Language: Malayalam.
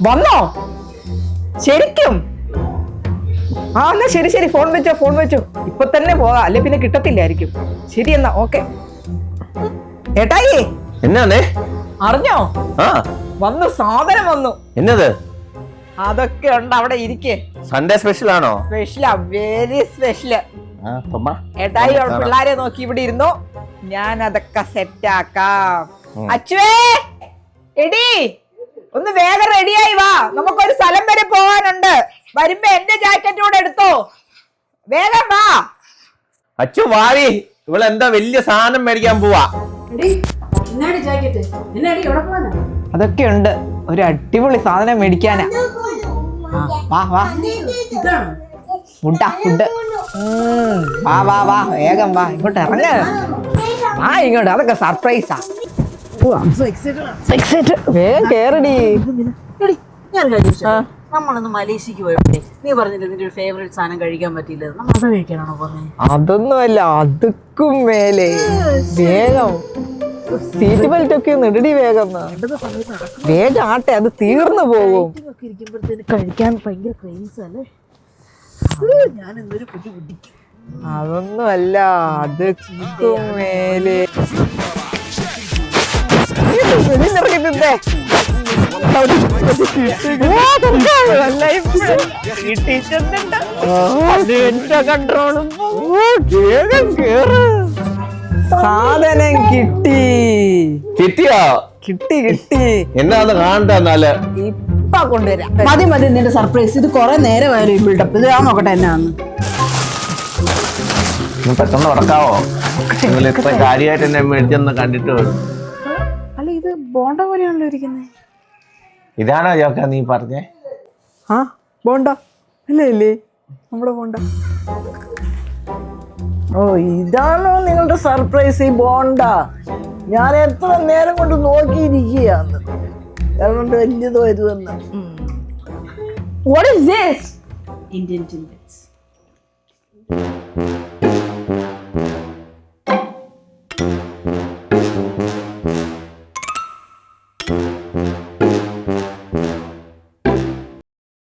വന്നോ? ശരിക്കും? എന്നാ ശരി, ഫോൺ വെച്ചോ. ഇപ്പൊ തന്നെ പോകാം, അല്ലെ പിന്നെ കിട്ടത്തില്ലായിരിക്കും. ശരി എന്നാ, ഓക്കെ. ഏട്ടായി എന്നാണേ? അറിഞ്ഞോ? വന്നു, സാധനം വന്നു. എന്നത്? അതൊക്കെ ഉണ്ട്, അവിടെ ഇരിക്കേ. സൺഡേ സ്പെഷ്യൽ ആണോ? സ്പെഷ്യലാ, വെരി സ്പെഷ്യല്. ഏട്ടായി പിള്ളാരെ നോക്കി ഇവിടെ ഇരുന്നോ, ഞാൻ അതൊക്കെ സെറ്റ് ആക്കാം. അച്ചുവേ, എടി ഒന്ന് വേഗം റെഡിയായി വാ, നമുക്കൊരു സ്ഥലം വരെ പോവാനുണ്ട്. വരുമ്പോ എന്റെ ജാക്കറ്റ് കൂടെ എടുത്തോ, വേഗം വാ. അച്ചു വാരി, ഇവളെന്താ വലിയ സാധനം മേടിക്കാൻ പോവാ. അതൊക്കെ ഉണ്ട്, ഒരു അടിപൊളി സാധനം മേടിക്കാനാ. വാ ഫുഡ്. വാ വേഗം വാ, ഇങ്ങോട്ട് ഇറങ്ങ. ഇങ്ങോട്ട്, അതൊക്കെ സർപ്രൈസാ. വേഗം കേറടി. നമ്മളൊന്ന് മലേഷ്യക്ക് പോയപ്പോഴേ നീ പറഞ്ഞില്ലേ നിന്റെ ഒരു ഫേവറേറ്റ് സാധനം കഴിക്കാൻ പറ്റില്ല, നമ്മൾ അത് കഴിക്കാനാണോ പറഞ്ഞത്? അതൊന്നുമല്ല, അതുക്കും മേലെ. വേഗം സീറ്റ് ബെൽറ്റ് ഒക്കെ ഒന്ന് ഇടടി, വേഗം ആട്ടെ, അത് തീർന്നു പോകും. കഴിക്കാൻ ഭയങ്കര ക്രേസ് അല്ലേ? ഞാൻ എന്തൊരു കുടിക്കും. അതൊന്നുമല്ല, അതുക്കും മേലെ. സാധനം കിട്ടിയോ? കിട്ടി. എന്നാന്ന് കാണണ്ടെന്നാല് ഇപ്പൊ കൊണ്ടുവരാം. മതി നിന്റെ സർപ്രൈസ്. ഇത് കൊറേ നേരമായാലും ഈ ബിൽഡപ്പ്. ഇത് ഞാൻ നോക്കട്ടെ എന്നാന്ന്. പെട്ടെന്ന് ഉറക്കാവോ? നിങ്ങൾ ഇത്ര കാര്യമായിട്ട് എന്നെ മേടിച്ചെന്ന് കണ്ടിട്ട്. അല്ല, ഇത് ബോണ്ട പോലെയാണല്ലോ ഇരിക്കുന്നത്. ഇതാണോ ജോക്ക നീ പറഞ്ഞേ? ബോണ്ട അല്ലേ നമ്മുടെ ബോണ്ട. ഇതാണോ നിങ്ങളുടെ സർപ്രൈസ്, ഈ ബോണ്ട? ഞാൻ എത്ര നേരം കൊണ്ട് നോക്കിയിരിക്കുകയാണ്, അതുകൊണ്ട് വലിയതോ വരുമെന്ന്. What is this? Indian timbits.